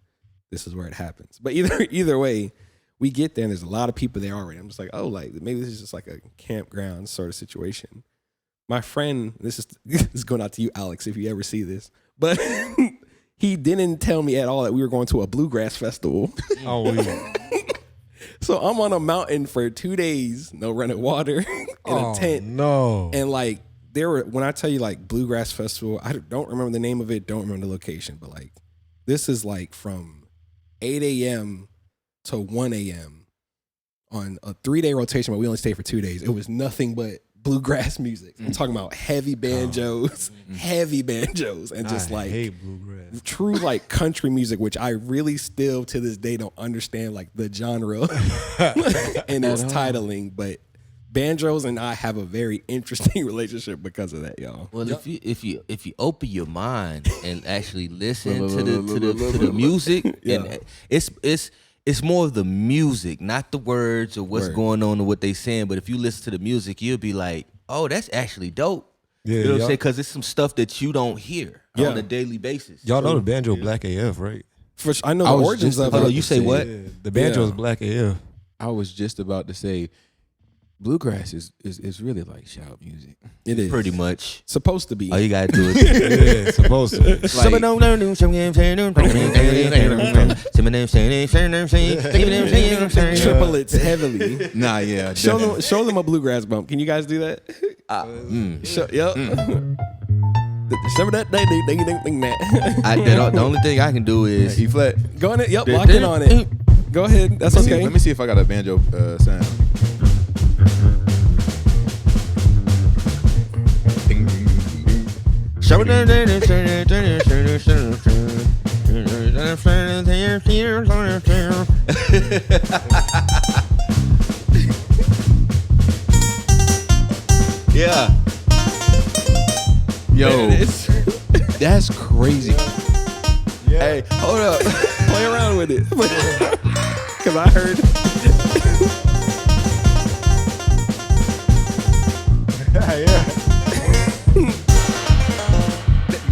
This is where it happens. But either way, we get there and there's a lot of people there already. I'm just like, oh, maybe this is just like a campground sort of situation. My friend, this is going out to you, Alex, if you ever see this, but he didn't tell me at all that we were going to a bluegrass festival. Oh, yeah. So I'm on a mountain for 2 days, no running water, in a tent. No. And when I tell you bluegrass festival, I don't remember the name of it, don't remember the location, but this is from 8 a.m. to 1 a.m. on a 3-day rotation, but we only stayed for 2 days. It was nothing but bluegrass music. I'm talking about heavy banjos, and just I hate bluegrass. true country music, which I really still to this day don't understand the genre and its titling, but banjos and I have a very interesting relationship because of that, y'all. Well, if you open your mind and actually listen to the music, and it's more of the music, not the words or what's going on or what they saying. But if you listen to the music, you'll be like, oh, that's actually dope. Yeah, you know what I'm saying? Because it's some stuff that you don't hear on a daily basis. Y'all know the banjo black AF, right? I know I the was origins just of about it. you say what? Yeah, the banjo is black AF. I was just about to say, bluegrass is really like shout music. It is Pretty much. supposed to be. All you gotta do is Yeah, it's supposed to be. Triplets heavily. Nah, yeah. Show them a bluegrass bump. Can you guys do that? Yep. Show that ding that. the only thing I can do is E flat. Go on it. Yep, lock in on it. Go ahead. That's okay. Let me see if I got a banjo sound. Ding, ding, ding, ding. Yeah. Yo, that's crazy. Yeah. Hey, hold up. Play around with it. Because I heard. Yeah.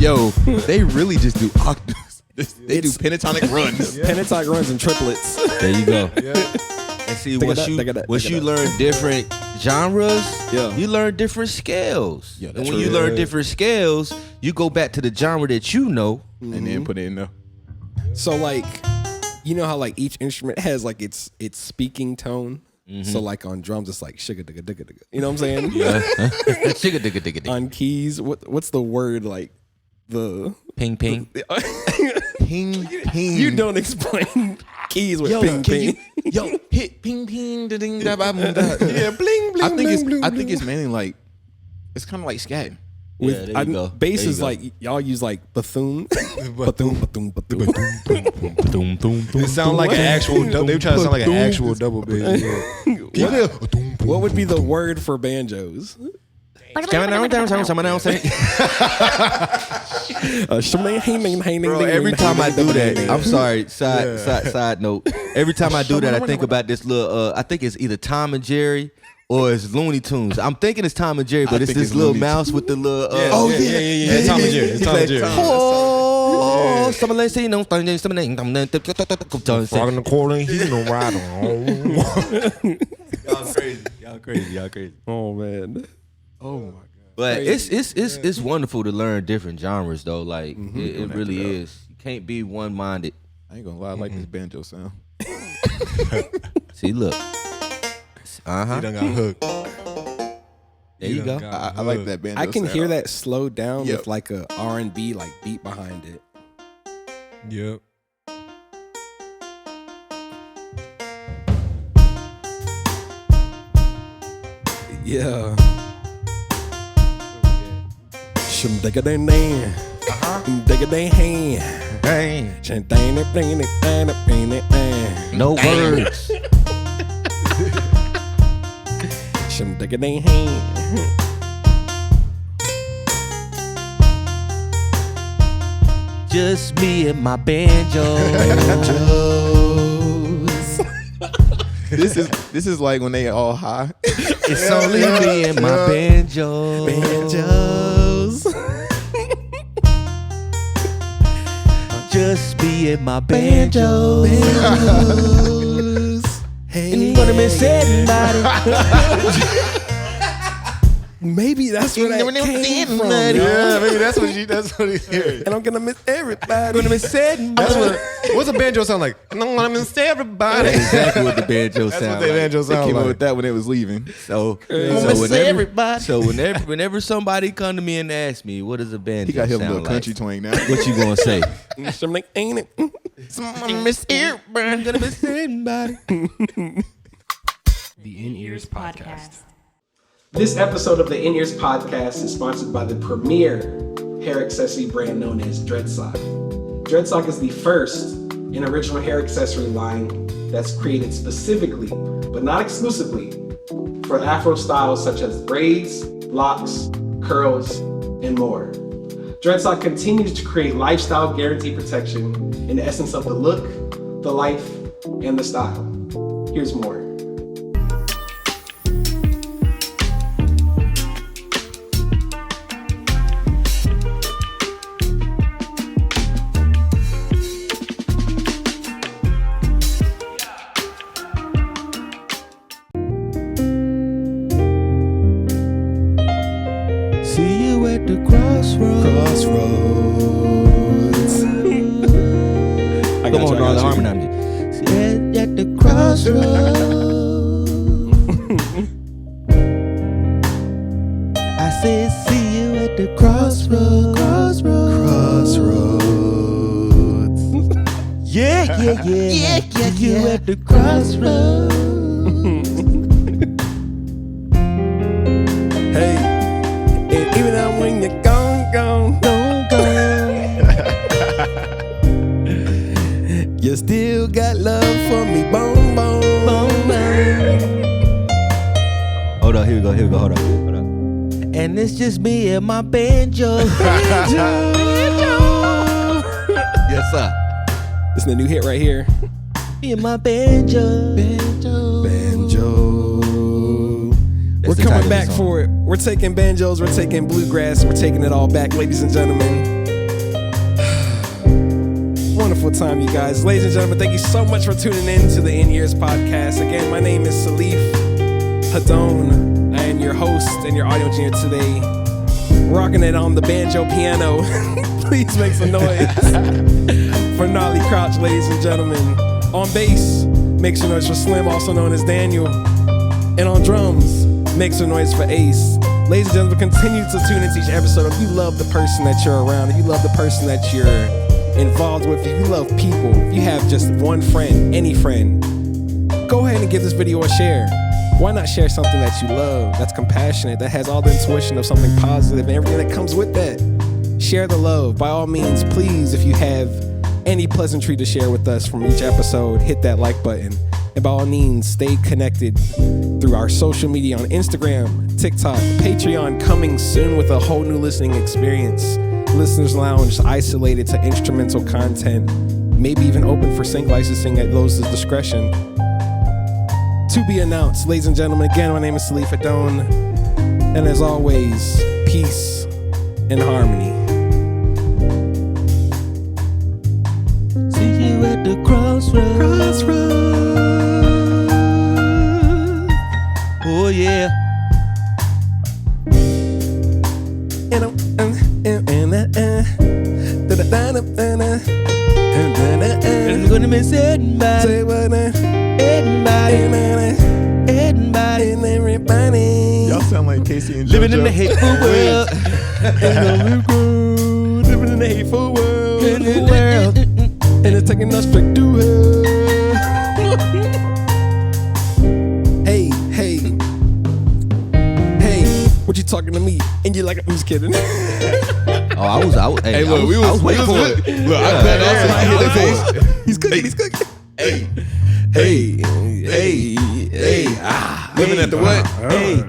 Yo, they really just do octaves. They do pentatonic runs. Pentatonic runs and triplets. There you go. Yeah. And see, once you learn different genres, you learn different scales. Yeah, and that's when you true. learn different scales, you go back to the genre that you know. And then put it in there. So like, you know how like each instrument has like its speaking tone. So like on drums, it's like shigga digga digga digga. You know what I'm saying? Yeah. Digga, digga, digga, digga. On keys, what's the word like the Ping ping. Ping, ping. You don't explain keys with Yo, ping ping. Yo, hit ping, ping, da ding, da ba boom, da. Yeah, bling bling. I think bling, I bling, think it's mainly like, it's kind of like scatting. with there you go. bass There you is go. like y'all use like Bethune. Bethune. It sound like an actual. They try to sound like an actual double bass. Yeah. What would be the word for banjos? Every Bro, every time I do that, I'm sorry. Side note. Every time I do that, I think about this little. I think it's either Tom and Jerry or it's Looney Tunes. I'm thinking it's Tom and Jerry, but it's think this it's little Looney mouse with the little. Yeah. Tom and Jerry. It's Tom and Jerry. Oh, somebody say no. Frog in the corner, he don't ride on. Y'all crazy. Oh man. Oh my god. But it's wonderful to learn different genres though. Like it really is. You can't be one minded. I ain't gonna lie, I like this banjo sound. See, look. He done got hooked. There you go. I like that banjo I can sound. hear that slowed down Yep. with like a R&B like beat behind it. Yep. Yeah. Shum digga dang dang. Digga dang hand. Hey, Shum dang dang dang dang dang dang. no words. Shum digga dang hand. Just me and my banjo. This is like when they all high. It's only me and my banjo. Banjos. Just me and my banjo. Hey, And you gonna miss everybody. maybe that's where that came from. Yeah, maybe that's what he said. And I'm gonna miss everybody. Gonna miss everybody. That's what's a banjo sound like? I'm gonna miss everybody. That's exactly what the banjo That's sounds what the like. banjo They sound came up like. with that when it was leaving. So whenever somebody come to me and ask me what does a banjo He got him a sound little like, country twang now. what you gonna say? I'm like, ain't it? Miss everybody. I'm gonna miss everybody. The In Ears Podcast. This episode of the In Ears Podcast is sponsored by the premier hair accessory brand known as DREADSOCK. DREADSOCK is the first and original hair accessory line that's created specifically, but not exclusively, for Afro styles such as braids, locks, curls, and more. DREADSOCK continues to create lifestyle guaranteed protection in the essence of the look, the life, and the style. Here's more. See you at the crossroads. I Come on, all the harmony. See you at the crossroads. I said, see you at the crossroads. Yeah. See you at the crossroads. Hey, and even though when you're gone, you still got love for me, boom, boom. Hold on, here we go, hold on. And it's just me and my banjo. Yes, sir. This is the new hit right here. Me and my banjo. Banjo. We're the title coming of back the song. for it. We're taking banjos, we're taking bluegrass, we're taking it all back, ladies and gentlemen. wonderful time, you guys. Ladies and gentlemen, thank you so much for tuning in to the In Years podcast. Again, my name is Salif Hidone. I am your host and your audio engineer today. Rocking it on the banjo piano. Please make some noise for Nolly Crouch, ladies and gentlemen. On bass, make some noise for Slim, also known as Daniel. And on drums, make some noise for Ace. Ladies and gentlemen, continue to tune into each episode. If you love the person that you're around, if you love the person that you're involved with, if you love people, if you have just one friend, any friend, go ahead and give this video a share. Why not share something that you love, that's compassionate, that has all the intuition of something positive and everything that comes with that? Share the love. By all means, please, if you have any pleasantry to share with us from each episode, hit that like button. And by all means, stay connected through our social media on Instagram, TikTok, Patreon, coming soon with a whole new listening experience. Listeners Lounge isolated to instrumental content, maybe even open for sync licensing at those' discretion. To be announced, ladies and gentlemen. Again, my name is Salif Hidone, and as always, peace and harmony. See you at the crossroads. Oh yeah. I'm gonna miss everybody, everybody. Y'all sound like Casey and Living JoJo. in the hateful world. Living in a hateful world, and it's taking us straight to hell. Hey, what you talking to me? And you're like, I'm just kidding. I was. Hey, look, we was waiting for good. it. Look, I cut off and I hit that face. He's cooking. Hey, Hey. living at the what? Hey.